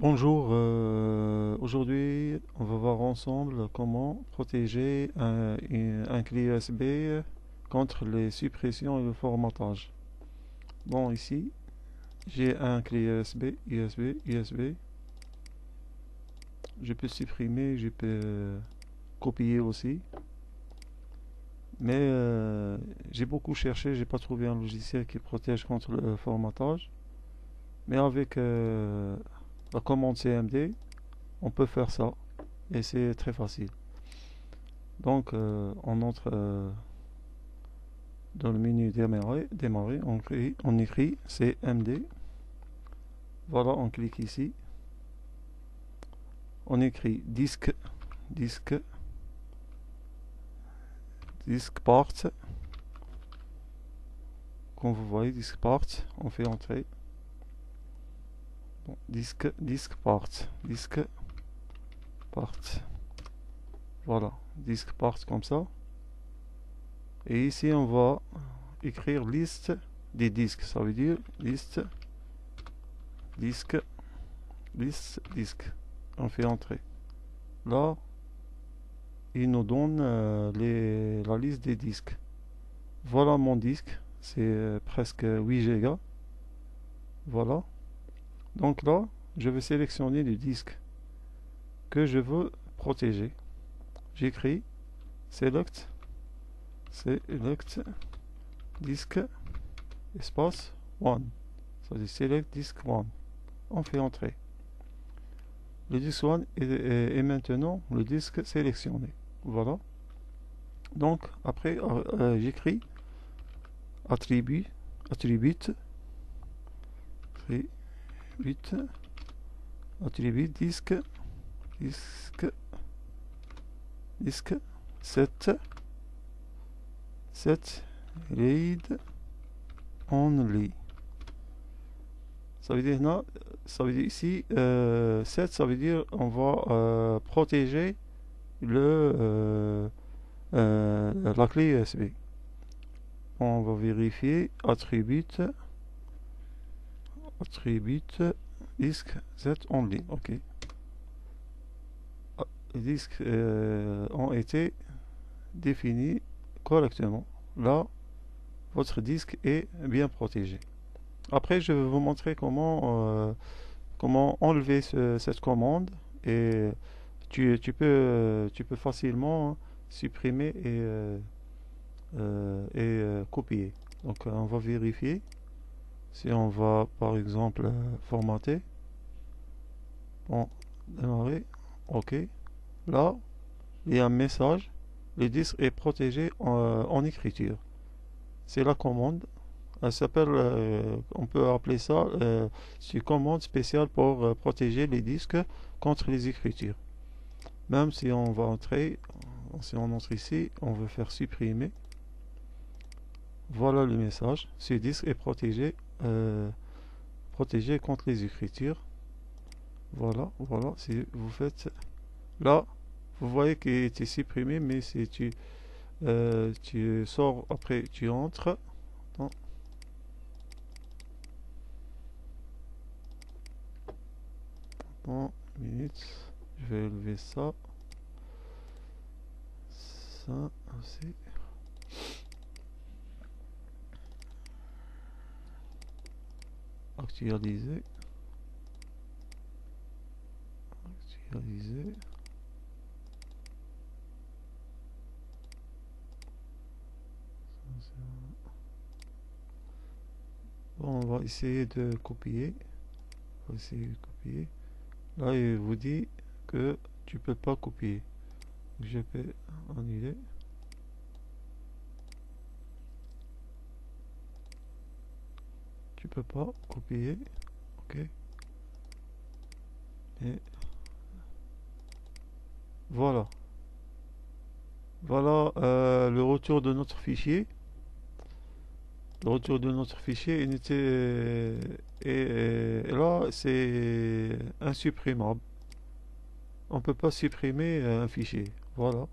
Bonjour, aujourd'hui on va voir ensemble comment protéger un clé USB contre les suppressions et le formatage. Bon, ici j'ai un clé USB. Je peux supprimer, je peux copier aussi, mais j'ai beaucoup cherché, j'ai pas trouvé un logiciel qui protège contre le formatage. Mais avec la commande CMD, on peut faire ça et c'est très facile. Donc, on entre dans le menu démarrer, on écrit CMD. Voilà, on clique ici. On écrit disque, disque parts. Comme vous voyez, disque parts, on fait entrer. Bon, disque parts. Voilà, disque parts comme ça. Et ici, on va écrire liste des disques. Ça veut dire liste, disque, liste, disque. On fait entrer. Là, il nous donne la liste des disques. Voilà mon disque, c'est presque 8 Go. Voilà. Donc là, je vais sélectionner le disque que je veux protéger. J'écris select, select disque espace 1. Ça dit select disque 1. On fait entrer. Le disque 1 est maintenant le disque sélectionné. Voilà. Donc après, j'écris attribut, attribut, attribut, attribut disque, disque, disque, set, read only. Ça veut dire non, ça veut dire ici, set, ça veut dire on va protéger la clé USB. On va vérifier attribut, disque set only. Ok. Les disques ont été définis correctement. Là, votre disque est bien protégé. Après, je vais vous montrer comment enlever cette commande et tu peux facilement supprimer et copier. Donc, on va vérifier. Si on va, par exemple, formater, bon, démarrer, OK. Là, il y a un message. Le disque est protégé en écriture. C'est la commande. Elle s'appelle, on peut appeler ça, c'est une commande spéciale pour protéger les disques contre les écritures. Même si on va entrer, si on entre ici, on veut faire supprimer. Voilà le message. Ce disque est protégé contre les écritures. Voilà, voilà. Si vous faites là, vous voyez qu'il a été supprimé, mais si tu sors après, tu entres. Dans, dans minutes, je vais élever ça. Ça aussi. Actualiser. Actualiser. Bon, on va essayer de copier. On va essayer de copier. Là, il vous dit que tu peux pas copier. Je peux annuler. Tu peux pas copier. Ok. Et voilà. Voilà le retour de notre fichier. Le retour de notre fichier il était et là c'est insupprimable. On peut pas supprimer un fichier. Voilà.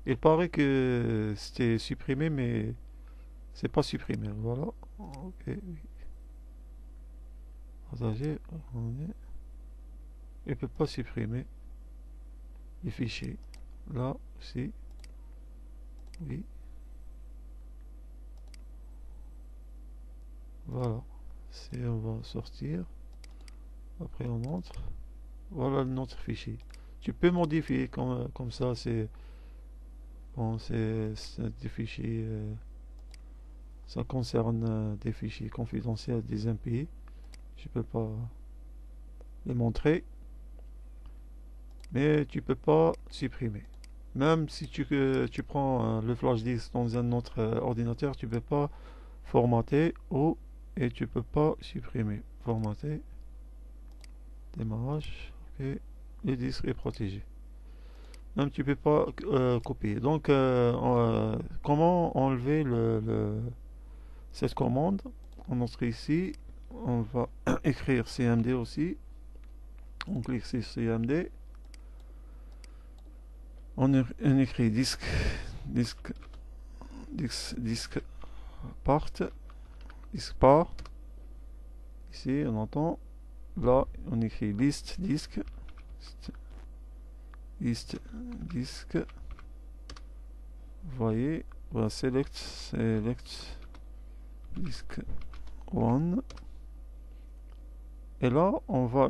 Il paraît que c'était supprimé mais c'est pas supprimé. Voilà. Ok. Partager. On est. il ne peut pas supprimer les fichiers. Là aussi, oui. Voilà. Si on va sortir, après on entre. Voilà notre fichier. Tu peux modifier comme ça, c'est bon, c'est des fichiers. Ça concerne des fichiers confidentiels des impayés. Je peux pas les montrer, mais tu peux pas supprimer. Même si tu prends le flash disk dans un autre ordinateur, tu peux pas formater ou et tu peux pas supprimer. Formater, démarrage, ok. Le disque est protégé. Même tu peux pas copier. Donc, comment enlever cette commande? On entre ici, on va écrire cmd aussi. On clique sur cmd. On écrit disque part. Ici, on entend. Là, on écrit list disque. List disque. Vous voyez, voilà, select disque 1. Et là, on va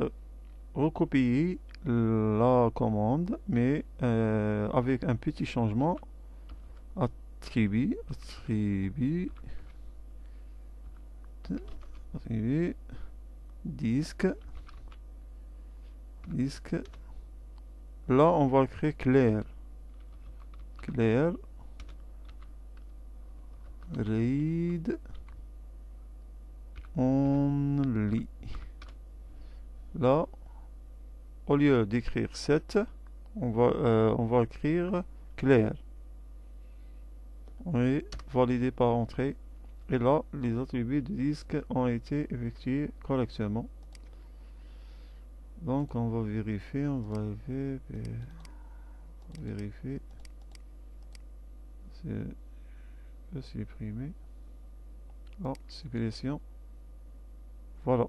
recopier la commande, mais avec un petit changement. Attribut disque. Là, on va créer clair read only. Là, au lieu d'écrire 7, on va écrire clair. Oui, validé par entrée. Et là, les attributs de disque ont été effectués correctement. Donc, on va vérifier, vérifier. C'est supprimé. Oh, suppression. Voilà.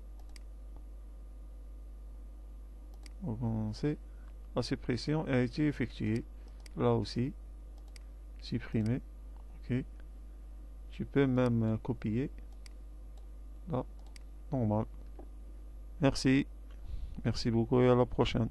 On va commencer. La suppression a été effectuée. Là aussi. Supprimer. Ok. Tu peux même copier. Là. Normal. Merci. Merci beaucoup et à la prochaine.